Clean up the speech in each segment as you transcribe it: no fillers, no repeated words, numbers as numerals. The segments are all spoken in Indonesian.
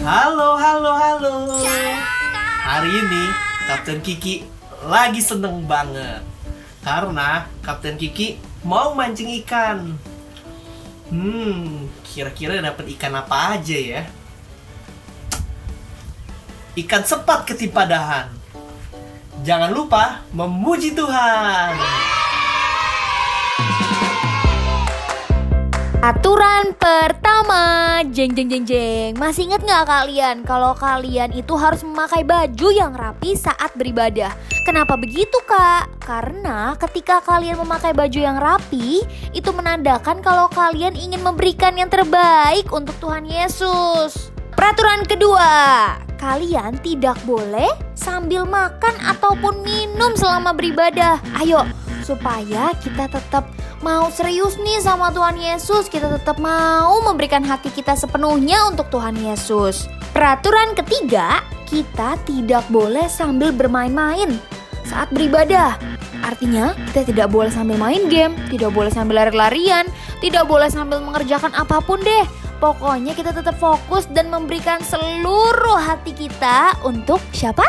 Halo, halo, halo. Hari ini Kapten Kiki lagi seneng banget karena Kapten Kiki mau mancing ikan. Kira-kira dapat ikan apa aja ya? Ikan sepat ketimpa dahan. Jangan lupa memuji Tuhan. Aturan pertama, jeng. Masih ingat nggak kalian kalau kalian itu harus memakai baju yang rapi saat beribadah? Kenapa begitu kak? Karena ketika kalian memakai baju yang rapi, itu menandakan kalau kalian ingin memberikan yang terbaik untuk Tuhan Yesus. Peraturan kedua, kalian tidak boleh sambil makan ataupun minum selama beribadah. Ayo, supaya kita tetap mau serius nih sama Tuhan Yesus, kita tetap mau memberikan hati kita sepenuhnya untuk Tuhan Yesus. Peraturan ketiga, kita tidak boleh sambil bermain-main saat beribadah. Artinya, kita tidak boleh sambil main game, tidak boleh sambil lari-larian, tidak boleh sambil mengerjakan apapun deh. Pokoknya kita tetap fokus dan memberikan seluruh hati kita untuk siapa?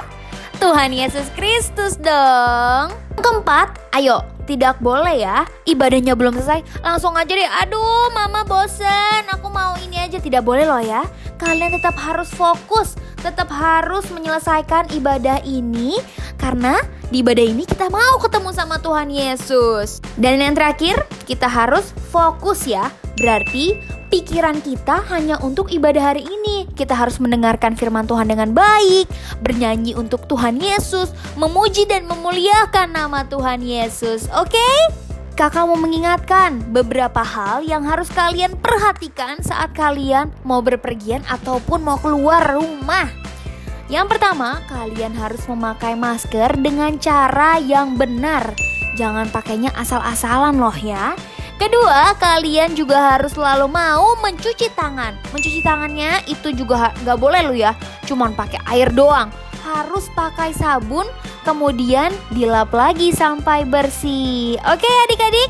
Tuhan Yesus Kristus dong. Keempat, ayo, tidak boleh ya, ibadahnya belum selesai langsung aja deh, aduh mama bosen, aku mau ini aja. Tidak boleh loh ya. Kalian tetap harus fokus, tetap harus menyelesaikan ibadah ini, karena di ibadah ini kita mau ketemu sama Tuhan Yesus. Dan yang terakhir, kita harus fokus ya. Berarti pikiran kita hanya untuk ibadah hari ini. Kita harus mendengarkan firman Tuhan dengan baik, bernyanyi untuk Tuhan Yesus, memuji dan memuliakan nama Tuhan Yesus. Oke? Kakak mau mengingatkan beberapa hal yang harus kalian perhatikan saat kalian mau berpergian ataupun mau keluar rumah. Yang pertama, kalian harus memakai masker dengan cara yang benar. Jangan pakainya asal-asalan loh ya. Kedua, kalian juga harus selalu mau mencuci tangan. Mencuci tangannya itu juga gak boleh loh ya, cuman pakai air doang. Harus pakai sabun, kemudian dilap lagi sampai bersih. Oke adik-adik?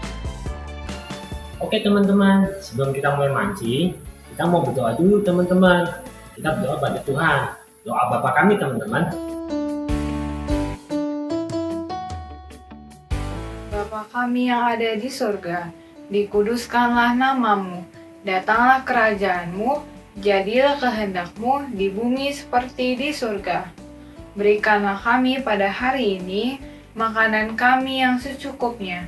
Oke teman-teman, sebelum kita mulai mancing, kita mau berdoa dulu teman-teman. Kita berdoa pada Tuhan. Doa Bapa kami teman-teman. Bapa kami yang ada di surga, dikuduskanlah namamu, datanglah kerajaanmu, jadilah kehendakmu di bumi seperti di surga. Berikanlah kami pada hari ini makanan kami yang secukupnya,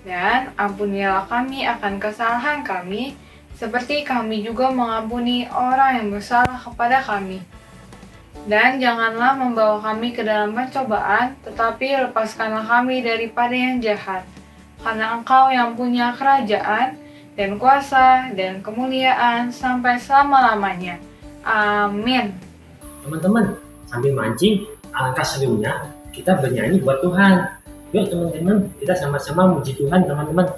dan ampunilah kami akan kesalahan kami, seperti kami juga mengampuni orang yang bersalah kepada kami. Dan janganlah membawa kami ke dalam pencobaan, tetapi lepaskanlah kami daripada yang jahat. Karena Engkau yang punya kerajaan, dan kuasa, dan kemuliaan, sampai selama-lamanya. Amin. Teman-teman, sambil mancing, alangkah serunya kita bernyanyi buat Tuhan. Yuk teman-teman, kita sama-sama muji Tuhan teman-teman.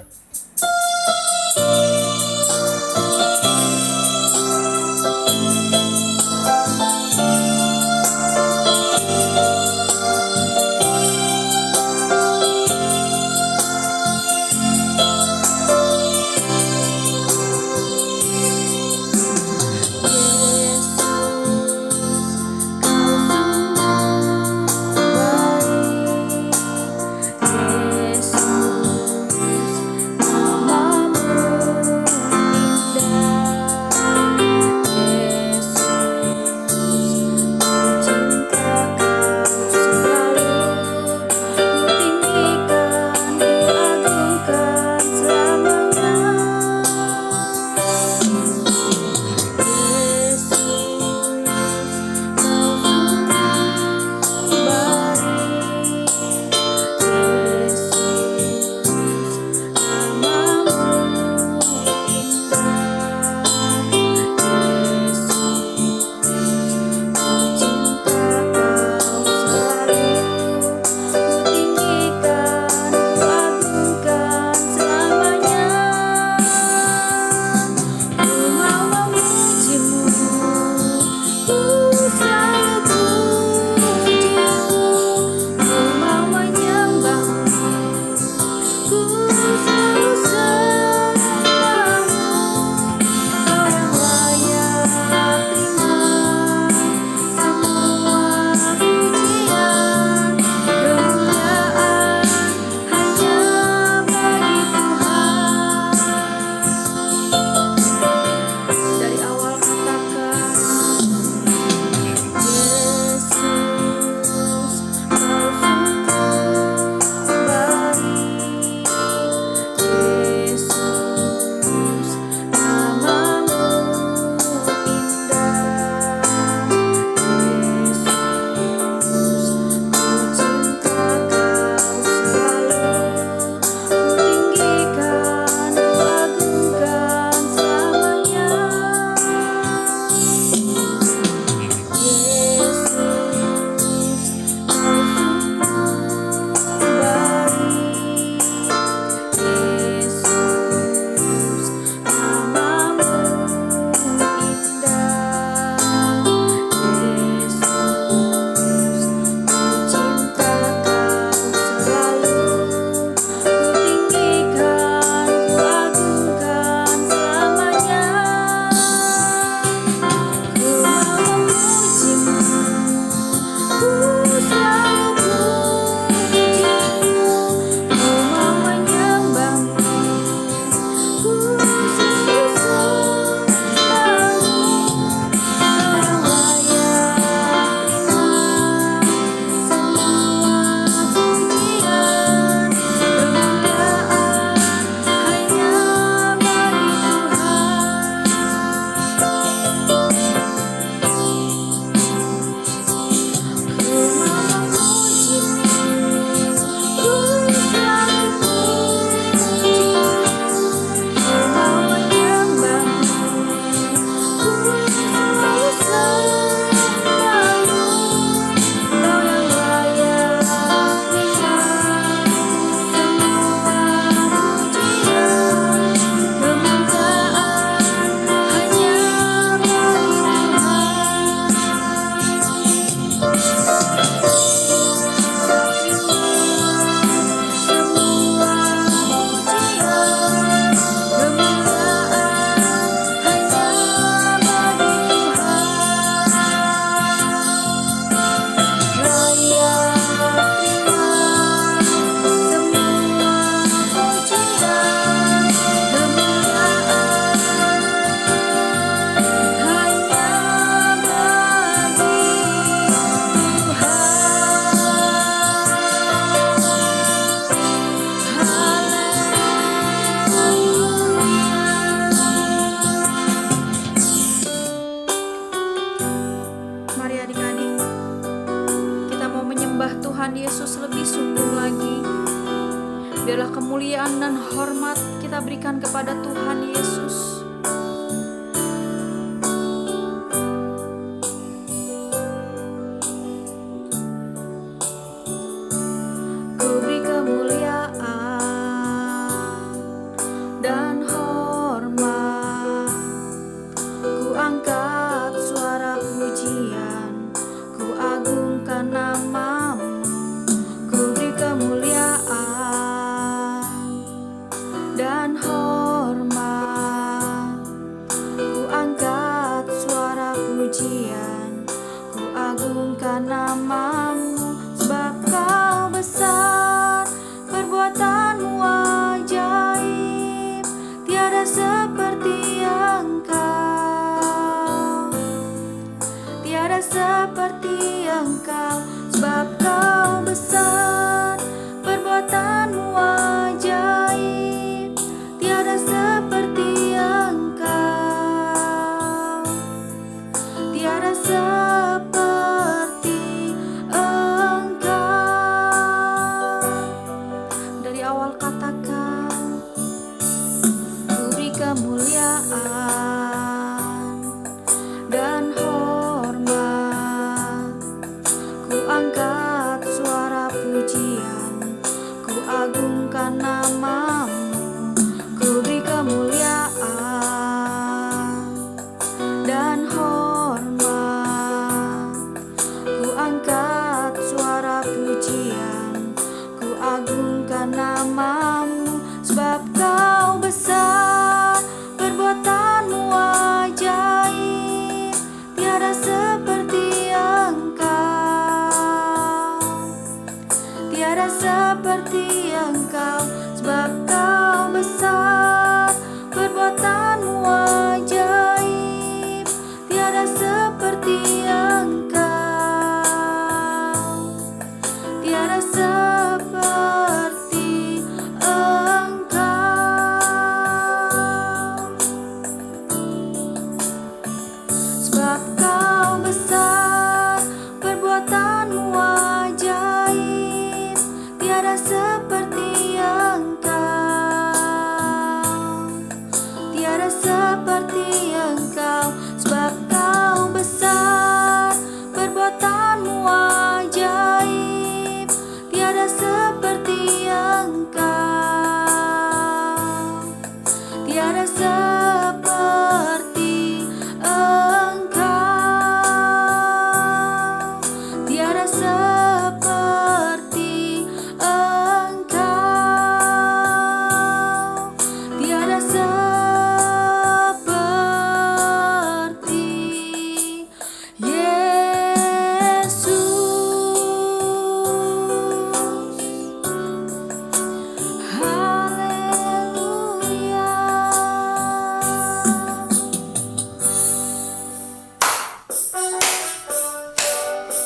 berikan kepada Tuhan Yesus. Ku beri kemuliaan dan hormat, ku angkat suara pujian, ku agungkan namamu. Ku beri kemuliaan dan hormat, ku angkat suara pujian, ku agungkan namamu. Sebab kau besar, perbuatanmu ajaib, tiada seperti engkau, tiada seperti engkau. Sebab kau besar, perbuatanmu ajaib, tiada seperti engkau, tiada seperti engkau. Dari awal katakan, ku beri kemuliaan dan hormat, ku angkat suara pujian, ku agungkan namamu. Ku beri kemuliaan dan hormat, ku angkat suara pujian, ku agungkan namamu. Sebab kau besar, perbuatanmu ajaib, tiada seperti engkau, tiada seperti engkau. Sebab kau besar, perbuatanmu ajaib, tiada seperti engkau, tiada seperti engkau. Sebab kau besar, perbuatanmu ajaib, tiada seperti engkau, tiada seperti engkau. Sebab kau besar, perbuatanmu ajaib, tiada seperti engkau, tiada seperti engkau, tiada seperti engkau, tiada seperti Yesus. Haleluya.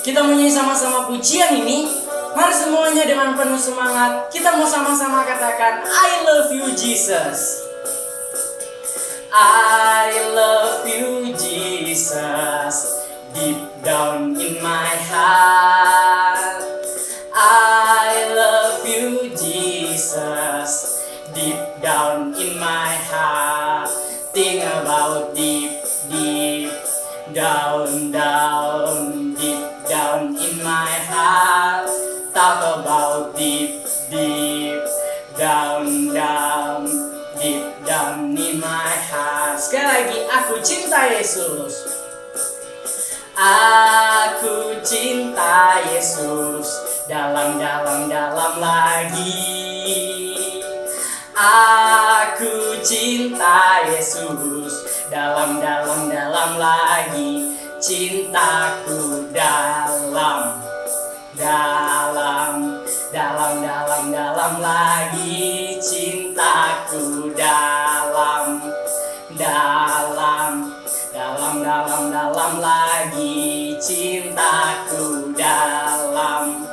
Kita menyanyi sama-sama pujian ini. Mari semuanya dengan penuh semangat kita mau sama-sama katakan I love you Jesus. I love you Jesus, deep down in my heart. I love you Jesus, deep down in my heart. Think about deep, deep down, down, deep down in my heart. Talk about deep, deep down, down, deep down in my heart. Sekali lagi, aku cinta Yesus. Aku cinta Yesus, dalam, dalam, dalam lagi. Aku cinta Yesus, dalam, dalam, dalam lagi. Cintaku dalam, dalam, dalam, dalam, dalam lagi. Cintaku dalam, dalam, dalam, dalam, dalam lagi. Cintaku dalam,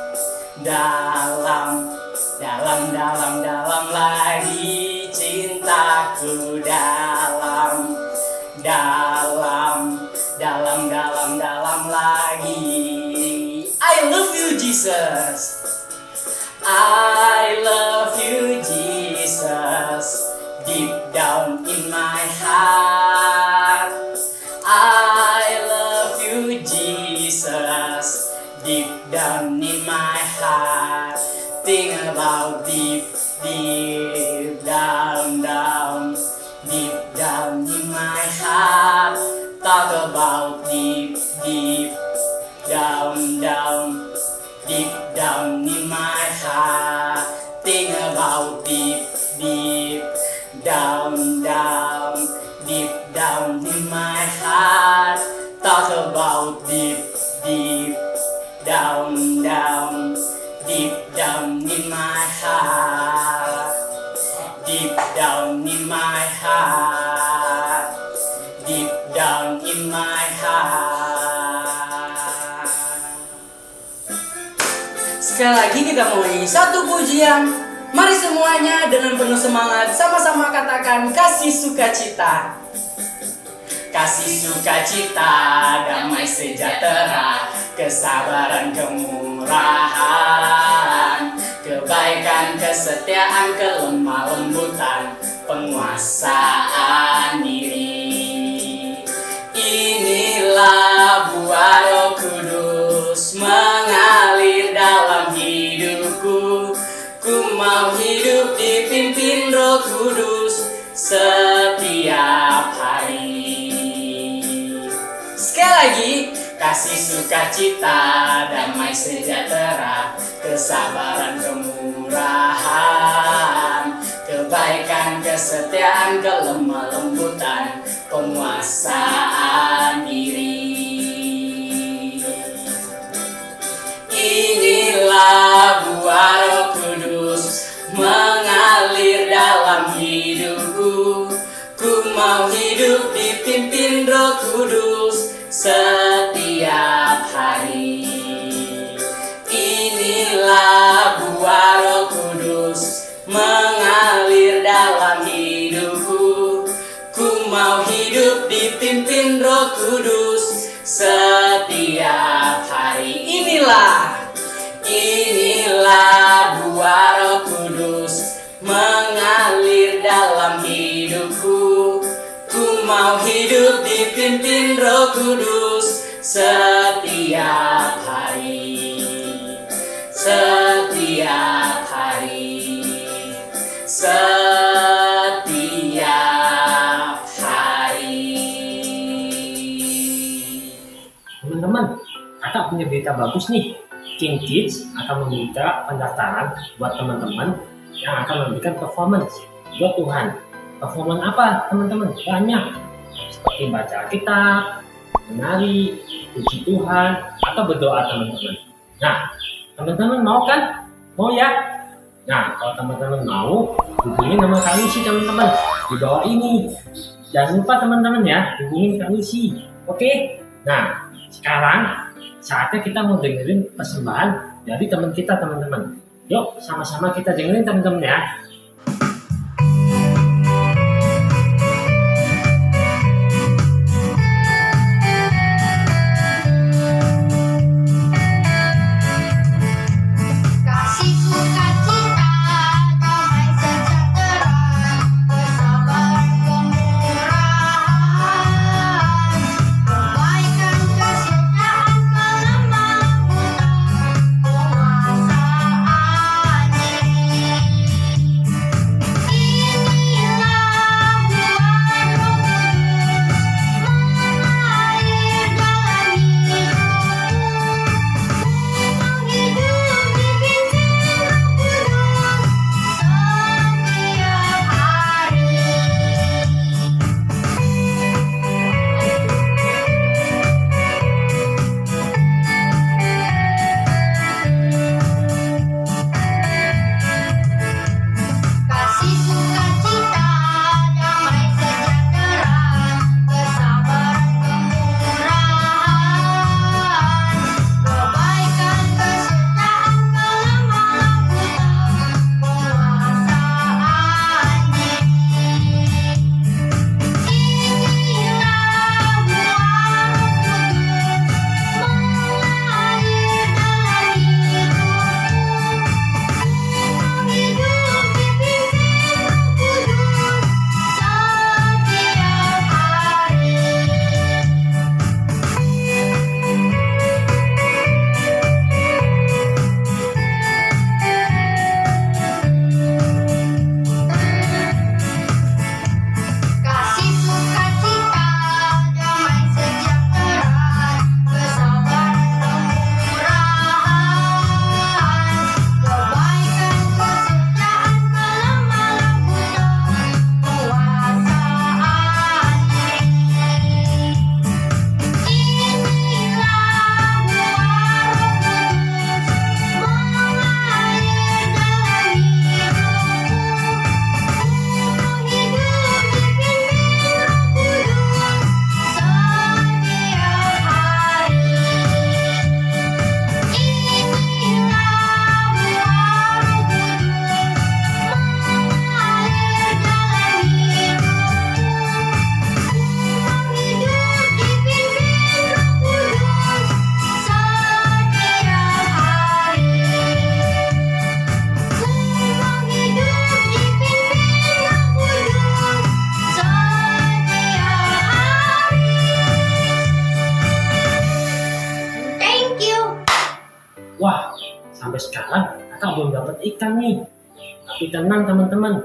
dalam, dalam, dalam, dalam lagi. Cintaku dalam, dalam, dalam, dalam, dalam lagi. I love you Jesus. I love you Jesus, deep down in my heart. Talk about deep, deep down, down, deep down in my heart. Think about deep, deep down, down, deep down in my heart. Talk about deep, deep down, down, deep down in my heart. Deep down in my heart. Deep down in my heart. Sekali lagi kita mau nyanyi satu pujian. Mari semuanya dengan penuh semangat sama-sama katakan kasih sukacita. Kasih sukacita, damai sejahtera, kesabaran, kemurahan, kebaikan, kesetiaan, kelemah lembutan, penguasaan diri. Inilah buah Roh Kudus mengalir dalam hidupku. Ku mau hidup dipimpin Roh Kudus setiap hari. Sekali lagi, kasih sukacita, damai sejahtera, kesabaran, kemurahan, kebaikan, kesetiaan, kelemah lembutan, penguasaan diri. Inilah buah Roh Kudus mengalir dalam hidupku. Ku mau hidup dipimpin Roh Kudus setiap hari. Inilah buah Roh Kudus mengalir dalam hidupku. Ku mau hidup dipimpin Roh Kudus setiap hari. Inilah buah Roh Kudus mengalir dalam hidupku. Ku mau hidup dipimpin Roh Kudus setiap hari. Setiap hari. Setiap hari. Teman-teman, kakak punya berita bagus nih. King Kids akan membuka pendaftaran buat teman-teman yang akan memberikan performance buat Tuhan. Performance apa teman-teman? Banyak. Seperti baca kitab, menari, puji Tuhan, atau berdoa teman-teman. Nah, teman-teman mau kan? Mau ya? Nah, kalau teman-teman mau, hubungi nama kami sih teman-teman di bawah ini. Jangan lupa teman-teman ya, hubungin kami sih. Oke? Nah, sekarang saatnya kita mau dengerin persembahan dari teman kita teman-teman. Yuk, sama-sama kita dengerin teman-teman ya. Kasih sukacita, damai sejahtera, kesabaran, kemurahan, kebaikan, kesetiaan, kelemah lembutan, penguasaan diri. sekarang kakak belum dapat ikan nih. Tapi tenang teman-teman,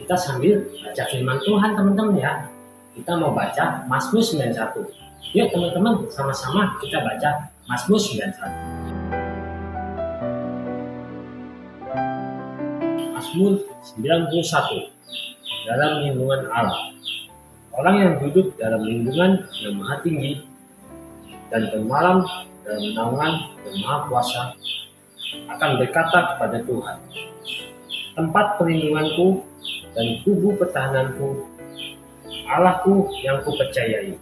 kita sambil baca firman Tuhan teman-teman ya. Kita mau baca Mazmur 91. Yuk teman-teman, sama-sama kita baca Mazmur 91. Mazmur 91. Dalam lindungan Allah. Orang yang duduk dalam lindungan yang maha tinggi dan bermalam dalam naungan yang maha kuasa akan berkata kepada Tuhan, tempat perlindunganku dan kubu pertahananku, Allahku yang kupercayai.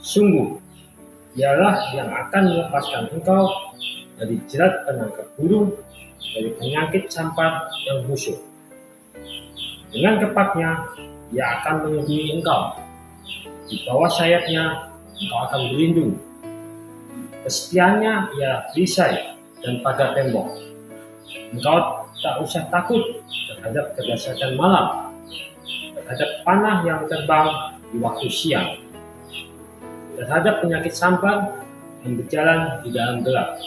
Sungguh, dialah yang akan melepaskan engkau dari jerat penangkap burung, dari penyakit campak yang busuk. Dengan kepaknya, ia akan melindungi engkau. Di bawah sayapnya, engkau akan berlindung. Kesetiaannya ia perisai dan pagar tembok. Engkau tak usah takut terhadap kedahsyatan malam, terhadap panah yang terbang di waktu siang, terhadap penyakit sampar yang berjalan di dalam gelap,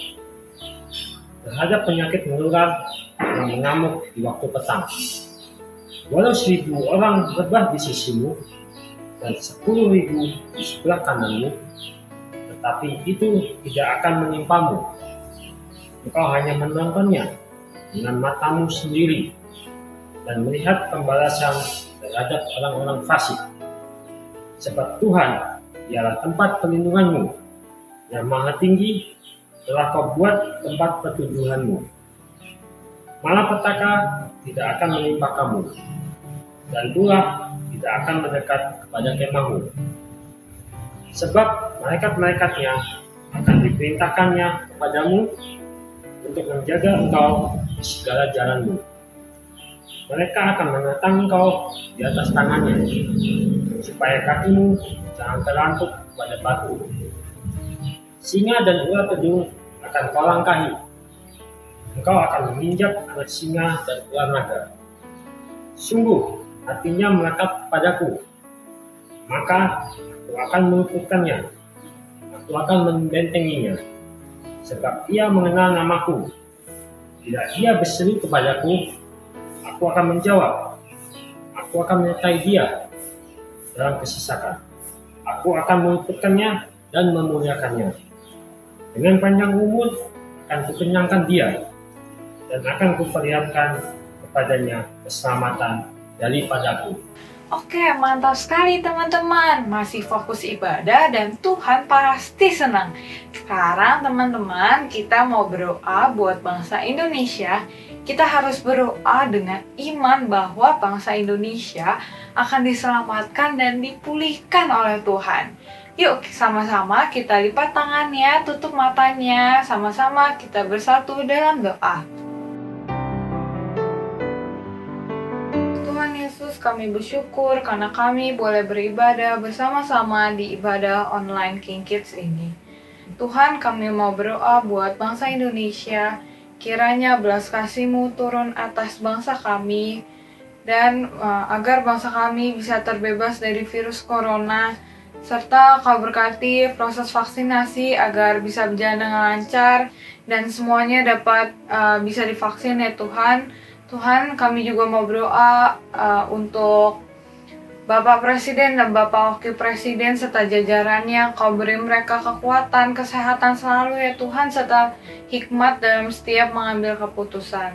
terhadap penyakit menular yang mengamuk di waktu petang. Walau 1.000 orang rebah di sisimu dan 10.000 di sebelah kananmu, tetapi itu tidak akan menimpamu. Engkau hanya menontonnya dengan matamu sendiri dan melihat pembalasan terhadap orang-orang fasik. Sebab Tuhan ialah tempat perlindunganmu, yang maha tinggi telah kau buat tempat pertujuanmu. Malapetaka tidak akan menimpa kamu, dan ulah tidak akan mendekat kepada kemahmu. Sebab malaikat-malaikatnya akan diperintahkannya kepadamu untuk menjaga engkau di segala jalanmu. Mereka akan menatang engkau di atas tangannya, supaya kakimu jangan terlantuk pada batu. Singa dan ular pedung akan kau langkahi. Engkau akan menginjak anak singa dan ular naga. Sungguh, hatinya melekat padaku, maka aku akan meluputkannya. Aku akan membentenginya, sebab ia mengenal namaku. Bila ia berseru kepadaku, aku akan menjawab. Aku akan menyertai dia dalam kesesakan. Aku akan meluputkannya dan memuliakannya. Dengan panjang umur akan kukenyangkan dia, dan akan kuperlihatkan kepadanya keselamatan daripadaku. Oke, mantap sekali teman-teman. Masih fokus ibadah dan Tuhan pasti senang. Sekarang teman-teman, kita mau berdoa buat bangsa Indonesia. Kita harus berdoa dengan iman bahwa bangsa Indonesia akan diselamatkan dan dipulihkan oleh Tuhan. Yuk sama-sama kita lipat tangannya, tutup matanya, sama-sama kita bersatu dalam doa. Tuhan Yesus, kami bersyukur karena kami boleh beribadah bersama-sama di ibadah online King Kids ini. Tuhan, kami mau berdoa buat bangsa Indonesia, kiranya belas kasih-Mu turun atas bangsa kami, dan agar bangsa kami bisa terbebas dari virus corona, serta Kau berkati proses vaksinasi agar bisa berjalan dengan lancar, dan semuanya dapat bisa divaksin ya Tuhan. Tuhan, kami juga mau berdoa untuk Bapak Presiden dan Bapak Wakil Presiden serta jajarannya. Kau beri mereka kekuatan, kesehatan selalu ya Tuhan, serta hikmat dalam setiap mengambil keputusan.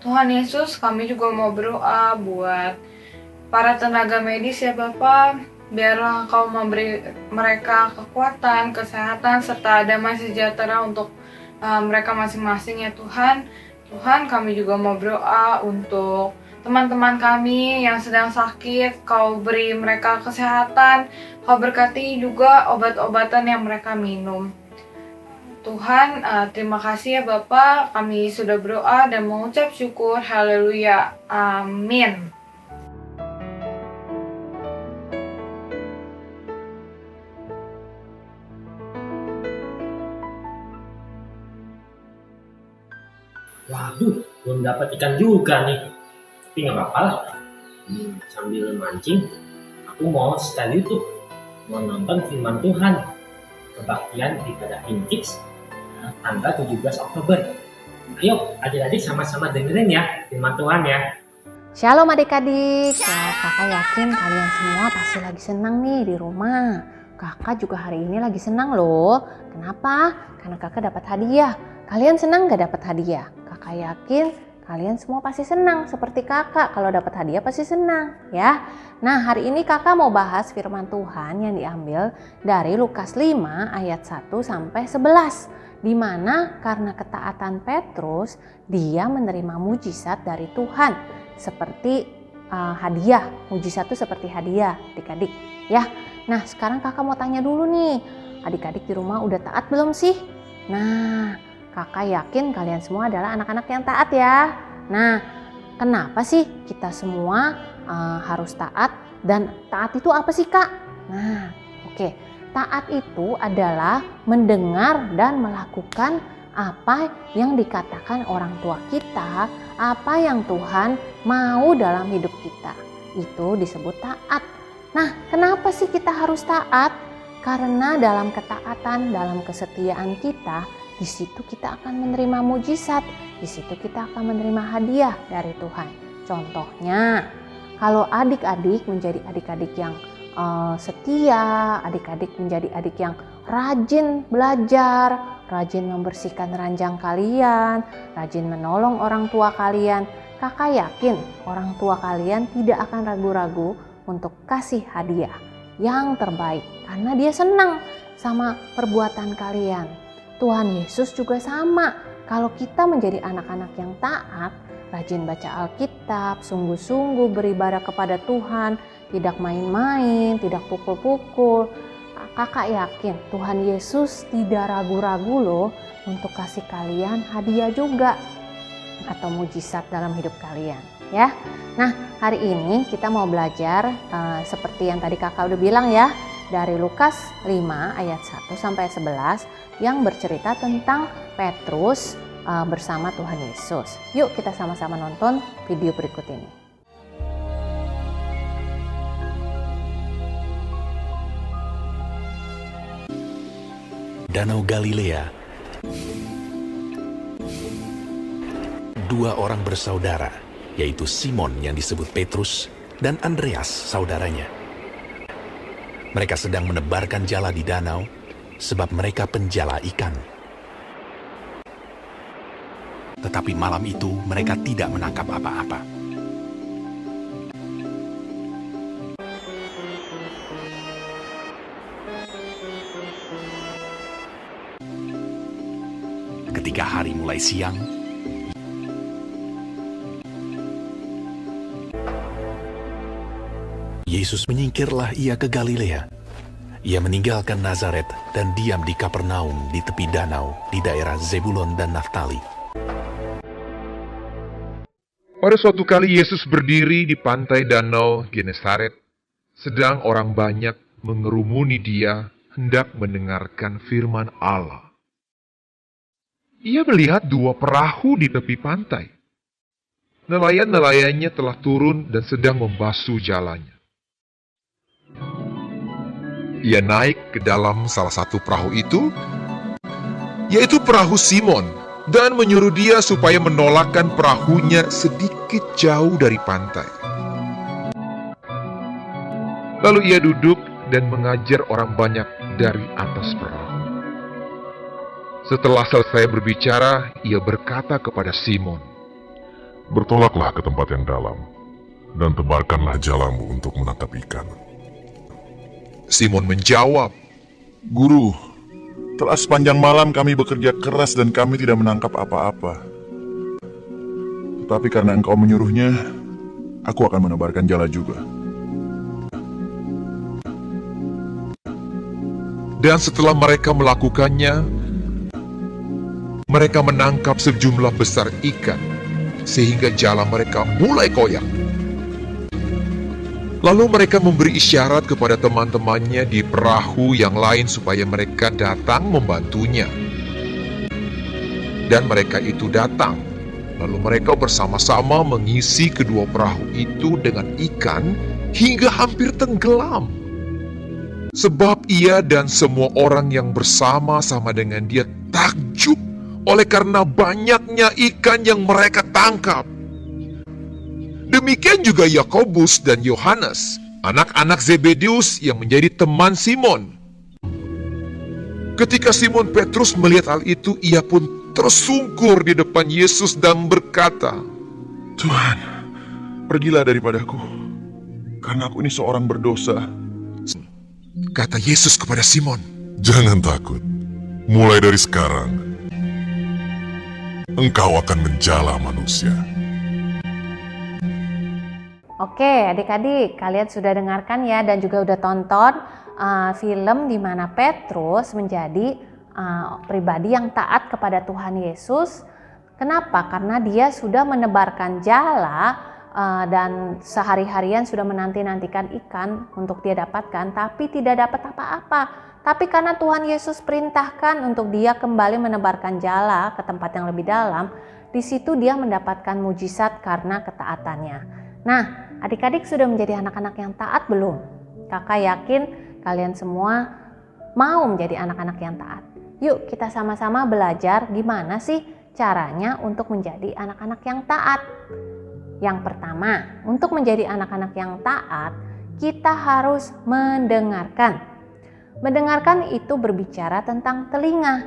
Tuhan Yesus, kami juga mau berdoa buat para tenaga medis ya Bapak. Biarlah Kau memberi mereka kekuatan, kesehatan, serta damai sejahtera untuk mereka masing-masing ya Tuhan. Tuhan, kami juga mau berdoa untuk teman-teman kami yang sedang sakit. Kau beri mereka kesehatan, Kau berkati juga obat-obatan yang mereka minum. Tuhan, terima kasih ya Bapak, kami sudah berdoa dan mengucap syukur. Haleluya, amin. Waduh, belum dapat ikan juga nih. Tapi nggak apa-apa lah. Sambil mancing, aku mau setel YouTube, mau nonton firman Tuhan, kebaktian ibadah King Kids tanggal 17 Oktober. Ayo adik-adik sama-sama dengerin ya firman Tuhan ya. Shalom adik-adik, kakak yakin kalian semua pasti lagi senang nih di rumah. Kakak juga hari ini lagi senang loh. Kenapa? Karena kakak dapat hadiah. Kalian senang gak dapat hadiah? Kakak yakin kalian semua pasti senang seperti kakak. Kalau dapat hadiah pasti senang ya. Nah hari ini kakak mau bahas firman Tuhan yang diambil dari Lukas 5 ayat 1 sampai 11. Di mana karena ketaatan Petrus dia menerima mujizat dari Tuhan seperti hadiah. Mujizat itu seperti hadiah adik-adik ya. Nah sekarang kakak mau tanya dulu nih, adik-adik di rumah udah taat belum sih? Nah kakak yakin kalian semua adalah anak-anak yang taat ya. Nah kenapa sih kita semua harus taat, dan taat itu apa sih kak? Nah oke. Taat itu adalah mendengar dan melakukan apa yang dikatakan orang tua kita, apa yang Tuhan mau dalam hidup kita. Itu disebut taat. Nah, kenapa sih kita harus taat? Karena dalam ketaatan, dalam kesetiaan kita, di situ kita akan menerima mujizat, di situ kita akan menerima hadiah dari Tuhan. Contohnya, kalau adik-adik menjadi adik-adik yang setia, adik-adik menjadi adik yang rajin belajar, rajin membersihkan ranjang kalian, rajin menolong orang tua kalian, kakak yakin orang tua kalian tidak akan ragu-ragu untuk kasih hadiah yang terbaik karena dia senang sama perbuatan kalian. Tuhan Yesus juga sama. Kalau kita menjadi anak-anak yang taat, rajin baca Alkitab, sungguh-sungguh beribadah kepada Tuhan, tidak main-main, tidak pukul-pukul, kakak yakin Tuhan Yesus tidak ragu-ragu loh untuk kasih kalian hadiah juga atau mujizat dalam hidup kalian ya. Nah hari ini kita mau belajar seperti yang tadi kakak udah bilang ya, dari Lukas 5 ayat 1 sampai 11 yang bercerita tentang Petrus bersama Tuhan Yesus. Yuk kita sama-sama nonton video berikut ini. Danau Galilea. Dua orang bersaudara, yaitu Simon yang disebut Petrus dan Andreas saudaranya. Mereka sedang menebarkan jala di danau sebab mereka penjala ikan. Tetapi malam itu mereka tidak menangkap apa-apa. Ketika hari mulai siang, Yesus menyingkirlah ia ke Galilea. Ia meninggalkan Nazaret dan diam di Kapernaum di tepi danau di daerah Zebulon dan Naftali. Pada suatu kali Yesus berdiri di pantai danau Genesaret, sedang orang banyak mengerumuni dia hendak mendengarkan firman Allah. Ia melihat dua perahu di tepi pantai. Nelayan-nelayannya telah turun dan sedang membasuh jalannya. Ia naik ke dalam salah satu perahu itu, yaitu perahu Simon, dan menyuruh dia supaya menolakkan perahunya sedikit jauh dari pantai. Lalu ia duduk dan mengajar orang banyak dari atas perahu. Setelah selesai berbicara, ia berkata kepada Simon, "Bertolaklah ke tempat yang dalam, dan tebarkanlah jalamu untuk menangkap ikan." Simon menjawab, "Guru, telah sepanjang malam kami bekerja keras dan kami tidak menangkap apa-apa. Tetapi karena engkau menyuruhnya, aku akan menebarkan jala juga." Dan setelah mereka melakukannya, mereka menangkap sejumlah besar ikan, sehingga jala mereka mulai koyak. Lalu mereka memberi isyarat kepada teman-temannya di perahu yang lain supaya mereka datang membantunya. Dan mereka itu datang, lalu mereka bersama-sama mengisi kedua perahu itu dengan ikan hingga hampir tenggelam. Sebab ia dan semua orang yang bersama-sama dengan dia takjub oleh karena banyaknya ikan yang mereka tangkap. Demikian juga Yakobus dan Yohanes, anak-anak Zebedeus yang menjadi teman Simon. Ketika Simon Petrus melihat hal itu, ia pun tersungkur di depan Yesus dan berkata, Tuhan, pergilah daripadaku, karena aku ini seorang berdosa. kata Yesus kepada Simon, Jangan takut, mulai dari sekarang, engkau akan menjala manusia. Oke, adik-adik, kalian sudah dengarkan ya dan juga udah tonton film di mana Petrus menjadi pribadi yang taat kepada Tuhan Yesus. Kenapa? Karena dia sudah menebarkan jala dan sehari-harian sudah menanti-nantikan ikan untuk dia dapatkan, tapi tidak dapat apa-apa. Tapi karena Tuhan Yesus perintahkan untuk dia kembali menebarkan jala ke tempat yang lebih dalam, di situ dia mendapatkan mujizat karena ketaatannya. Nah, adik-adik sudah menjadi anak-anak yang taat belum? Kakak yakin kalian semua mau menjadi anak-anak yang taat. Yuk kita sama-sama belajar gimana sih caranya untuk menjadi anak-anak yang taat. Yang pertama, untuk menjadi anak-anak yang taat, kita harus mendengarkan. Mendengarkan itu berbicara tentang telinga.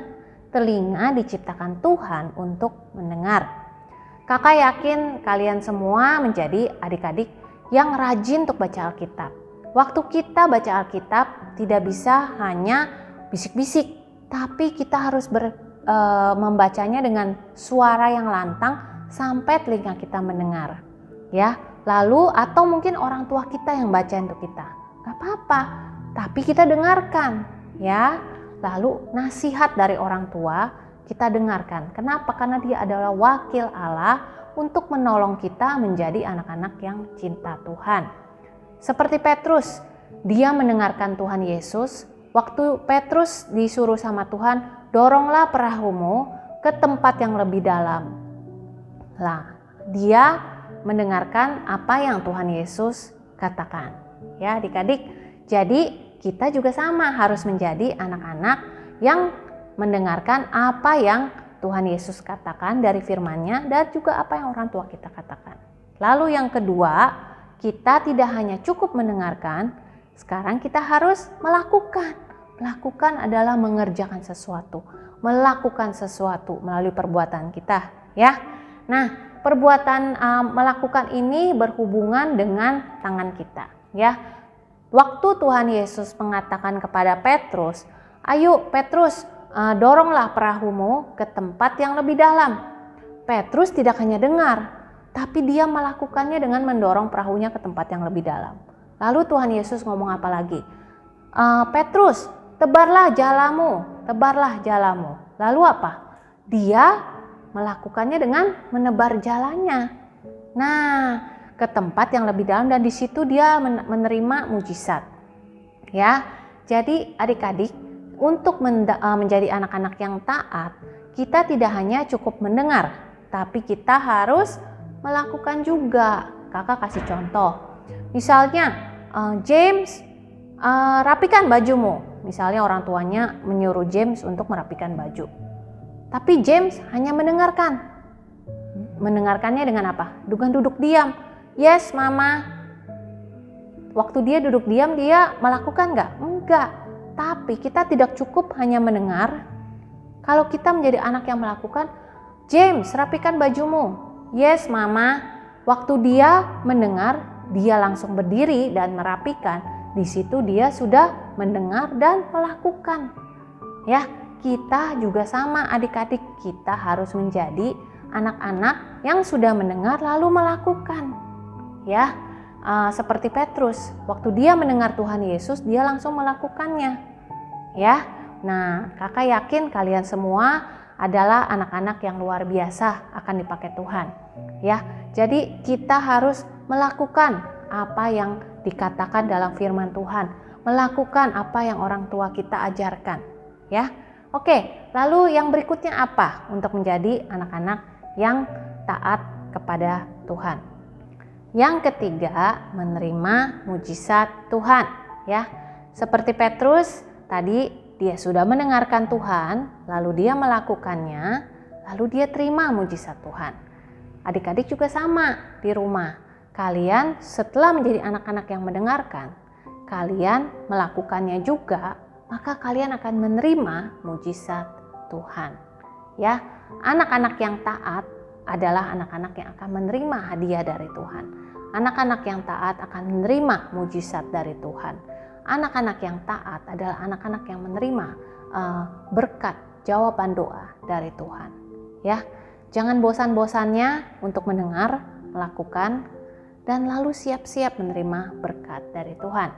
Telinga diciptakan Tuhan untuk mendengar. Kakak yakin kalian semua menjadi adik-adik yang rajin untuk baca Alkitab. Waktu kita baca Alkitab tidak bisa hanya bisik-bisik, tapi kita harus membacanya dengan suara yang lantang sampai telinga kita mendengar. Ya, lalu atau mungkin orang tua kita yang baca untuk kita. Gak apa-apa, tapi kita dengarkan. Ya, lalu nasihat dari orang tua kita dengarkan. Kenapa? Karena dia adalah wakil Allah untuk menolong kita menjadi anak-anak yang cinta Tuhan. Seperti Petrus, dia mendengarkan Tuhan Yesus. Waktu Petrus disuruh sama Tuhan, doronglah perahumu ke tempat yang lebih dalam. Lah, dia mendengarkan apa yang Tuhan Yesus katakan. Ya, adik-adik. Jadi kita juga sama harus menjadi anak-anak yang mendengarkan apa yang Tuhan Yesus katakan dari firman-Nya dan juga apa yang orang tua kita katakan. Lalu yang kedua, kita tidak hanya cukup mendengarkan, sekarang kita harus melakukan. Melakukan adalah mengerjakan sesuatu, melakukan sesuatu melalui perbuatan kita, ya. Nah, perbuatan melakukan ini berhubungan dengan tangan kita, ya. Waktu Tuhan Yesus mengatakan kepada Petrus, "Ayo Petrus, doronglah perahumu ke tempat yang lebih dalam." Petrus tidak hanya dengar, tapi dia melakukannya dengan mendorong perahunya ke tempat yang lebih dalam. Lalu Tuhan Yesus ngomong apa lagi? Petrus, tebarlah jalamu, tebarlah jalamu. Lalu apa? Dia melakukannya dengan menebar jalannya. Nah, ke tempat yang lebih dalam dan di situ dia menerima mujizat. Ya, jadi adik-adik, untuk menjadi anak-anak yang taat, kita tidak hanya cukup mendengar, tapi kita harus melakukan juga. Kakak kasih contoh. Misalnya, James, rapikan bajumu. Misalnya orang tuanya menyuruh James untuk merapikan baju. Tapi James hanya mendengarkan. Mendengarkannya dengan apa? Dengan duduk diam. Yes, mama. Waktu dia duduk diam, dia melakukan nggak? Enggak. Tapi kita tidak cukup hanya mendengar. Kalau kita menjadi anak yang melakukan, James, rapikan bajumu. Yes, mama. Waktu dia mendengar, dia langsung berdiri dan merapikan. Di situ dia sudah mendengar dan melakukan. Ya, kita juga sama adik-adik. Kita harus menjadi anak-anak yang sudah mendengar lalu melakukan. Ya, seperti Petrus, waktu dia mendengar Tuhan Yesus, dia langsung melakukannya. Ya, nah kakak yakin kalian semua adalah anak-anak yang luar biasa akan dipakai Tuhan. Ya, jadi kita harus melakukan apa yang dikatakan dalam firman Tuhan, melakukan apa yang orang tua kita ajarkan. Ya, oke. Lalu yang berikutnya apa untuk menjadi anak-anak yang taat kepada Tuhan? Yang ketiga, menerima mujizat Tuhan, ya. Seperti Petrus, tadi dia sudah mendengarkan Tuhan, lalu dia melakukannya, lalu dia terima mujizat Tuhan. Adik-adik juga sama di rumah. Kalian setelah menjadi anak-anak yang mendengarkan, kalian melakukannya juga, maka kalian akan menerima mujizat Tuhan. Ya, anak-anak yang taat adalah anak-anak yang akan menerima hadiah dari Tuhan. Anak-anak yang taat akan menerima mujizat dari Tuhan. Anak-anak yang taat adalah anak-anak yang menerima berkat jawaban doa dari Tuhan. Ya, jangan bosan-bosannya untuk mendengar, melakukan, dan lalu siap-siap menerima berkat dari Tuhan.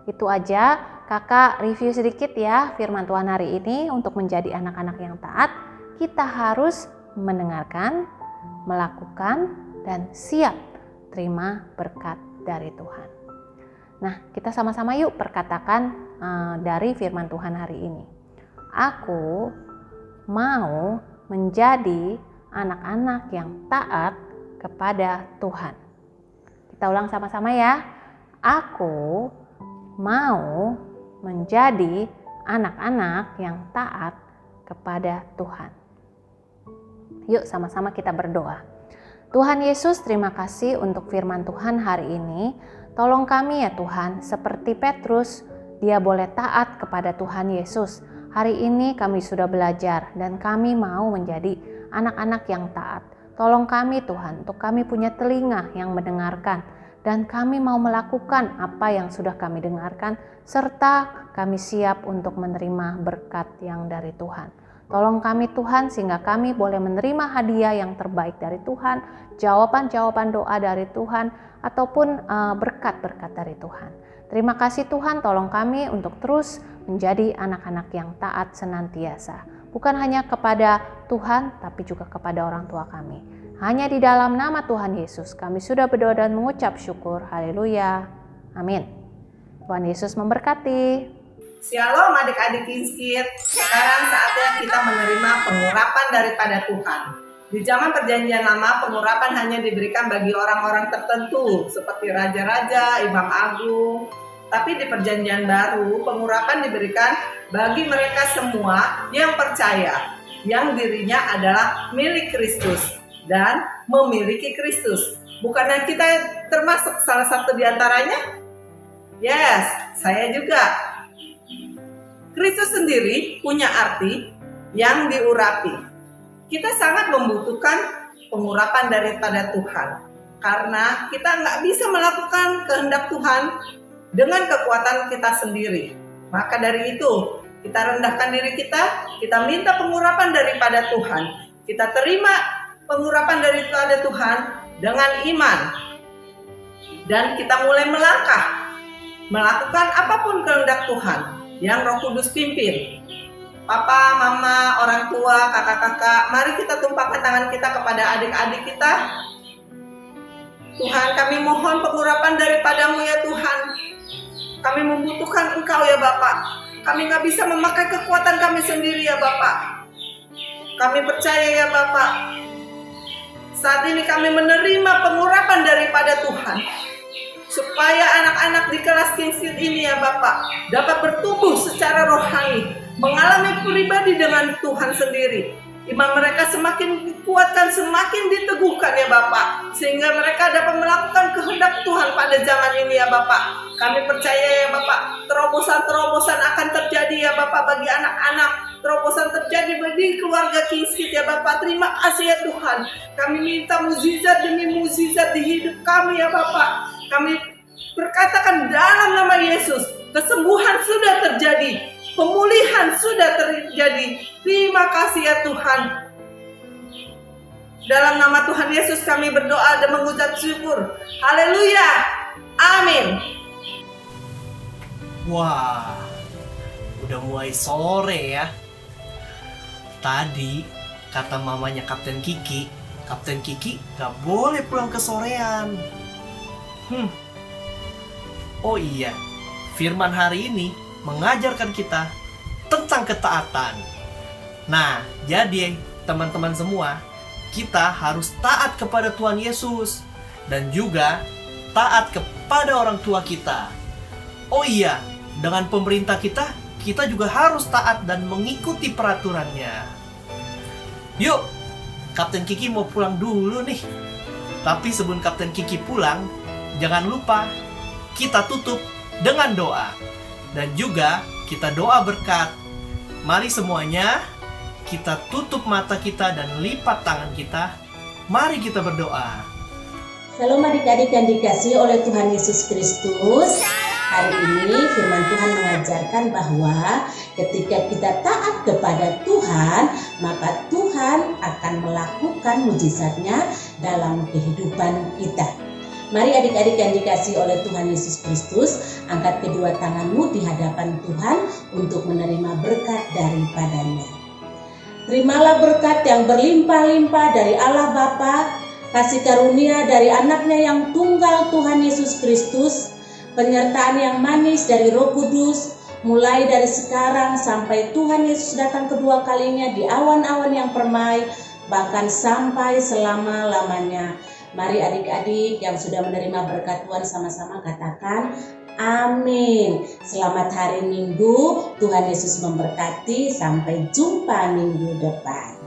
Itu aja, kakak review sedikit ya firman Tuhan hari ini. Untuk menjadi anak-anak yang taat, kita harus mendengarkan, melakukan, dan siap terima berkat dari Tuhan. Nah, kita sama-sama yuk perkatakan dari firman Tuhan hari ini. Aku mau menjadi anak-anak yang taat kepada Tuhan. Kita ulang sama-sama ya. Aku mau menjadi anak-anak yang taat kepada Tuhan. Yuk sama-sama kita berdoa. Tuhan Yesus, terima kasih untuk firman Tuhan hari ini. Tolong kami ya Tuhan, seperti Petrus, dia boleh taat kepada Tuhan Yesus. Hari ini kami sudah belajar dan kami mau menjadi anak-anak yang taat. Tolong kami Tuhan, untuk kami punya telinga yang mendengarkan dan kami mau melakukan apa yang sudah kami dengarkan, serta kami siap untuk menerima berkat yang dari Tuhan. Tolong kami Tuhan sehingga kami boleh menerima hadiah yang terbaik dari Tuhan, jawaban-jawaban doa dari Tuhan, ataupun berkat-berkat dari Tuhan. Terima kasih Tuhan, tolong kami untuk terus menjadi anak-anak yang taat senantiasa. Bukan hanya kepada Tuhan, tapi juga kepada orang tua kami. Hanya di dalam nama Tuhan Yesus kami sudah berdoa dan mengucap syukur. Haleluya. Amin. Tuhan Yesus memberkati. Shalom adik-adik Kinskit. Sekarang saatnya kita menerima pengurapan daripada Tuhan. Di zaman perjanjian lama, pengurapan hanya diberikan bagi orang-orang tertentu seperti raja-raja, imam agung. Tapi di perjanjian baru, pengurapan diberikan bagi mereka semua yang percaya, yang dirinya adalah milik Kristus dan memiliki Kristus. Bukannya kita termasuk salah satu di antaranya? Yes, saya juga. Kristus sendiri punya arti yang diurapi. Kita sangat membutuhkan pengurapan daripada Tuhan. Karena kita nggak bisa melakukan kehendak Tuhan dengan kekuatan kita sendiri. Maka dari itu, kita rendahkan diri kita minta pengurapan daripada Tuhan. Kita terima pengurapan daripada Tuhan dengan iman. Dan kita mulai melangkah, melakukan apapun kehendak Tuhan yang Roh Kudus pimpin. Papa, mama, orang tua, kakak-kakak, mari kita tumpahkan tangan kita kepada adik-adik kita. Tuhan, kami mohon pengurapan daripadamu ya Tuhan. Kami membutuhkan Engkau ya Bapak. Kami gak bisa memakai kekuatan kami sendiri ya Bapak. Kami percaya ya Bapak. Saat ini kami menerima pengurapan daripada Tuhan. Supaya anak-anak di kelas Kinskit ini ya Bapak dapat bertumbuh secara rohani, mengalami pribadi dengan Tuhan sendiri. Iman mereka semakin dikuatkan, semakin diteguhkan ya Bapak, sehingga mereka dapat melakukan kehendak Tuhan pada zaman ini ya Bapak. Kami percaya ya Bapak, terobosan-terobosan akan terjadi ya Bapak bagi anak-anak. Terobosan terjadi bagi keluarga Kinskit ya Bapak. Terima kasih ya Tuhan. Kami minta mukjizat demi mukjizat di hidup kami ya Bapak. Kami berkatakan dalam nama Yesus, kesembuhan sudah terjadi, pemulihan sudah terjadi. Terima kasih ya Tuhan. Dalam nama Tuhan Yesus kami berdoa dan mengucap syukur. Haleluya. Amin. Wah, udah mulai sore ya. Tadi kata mamanya Kapten Kiki gak boleh pulang ke sorean. Oh iya, firman hari ini mengajarkan kita tentang ketaatan. Nah, jadi teman-teman semua, kita harus taat kepada Tuhan Yesus dan juga taat kepada orang tua kita. Oh iya, dengan pemerintah kita juga harus taat dan mengikuti peraturannya. Yuk, Kapten Kiki mau pulang dulu nih. Tapi sebelum Kapten Kiki pulang, jangan lupa kita tutup dengan doa. Dan juga kita doa berkat. Mari semuanya, kita tutup mata kita dan lipat tangan kita. Mari kita berdoa. Shalom adik-adik yang dikasihi oleh Tuhan Yesus Kristus. Hari ini firman Tuhan mengajarkan bahwa ketika kita taat kepada Tuhan, maka Tuhan akan melakukan mujizatnya dalam kehidupan kita. Mari adik-adik yang dikasihi oleh Tuhan Yesus Kristus, angkat kedua tanganmu di hadapan Tuhan untuk menerima berkat daripadanya. Terimalah berkat yang berlimpah-limpah dari Allah Bapa, kasih karunia dari anaknya yang tunggal Tuhan Yesus Kristus, penyertaan yang manis dari Roh Kudus, mulai dari sekarang sampai Tuhan Yesus datang kedua kalinya di awan-awan yang permai, bahkan sampai selama-lamanya. Mari adik-adik yang sudah menerima berkat Tuhan sama-sama katakan amin. Selamat hari Minggu, Tuhan Yesus memberkati, sampai jumpa minggu depan.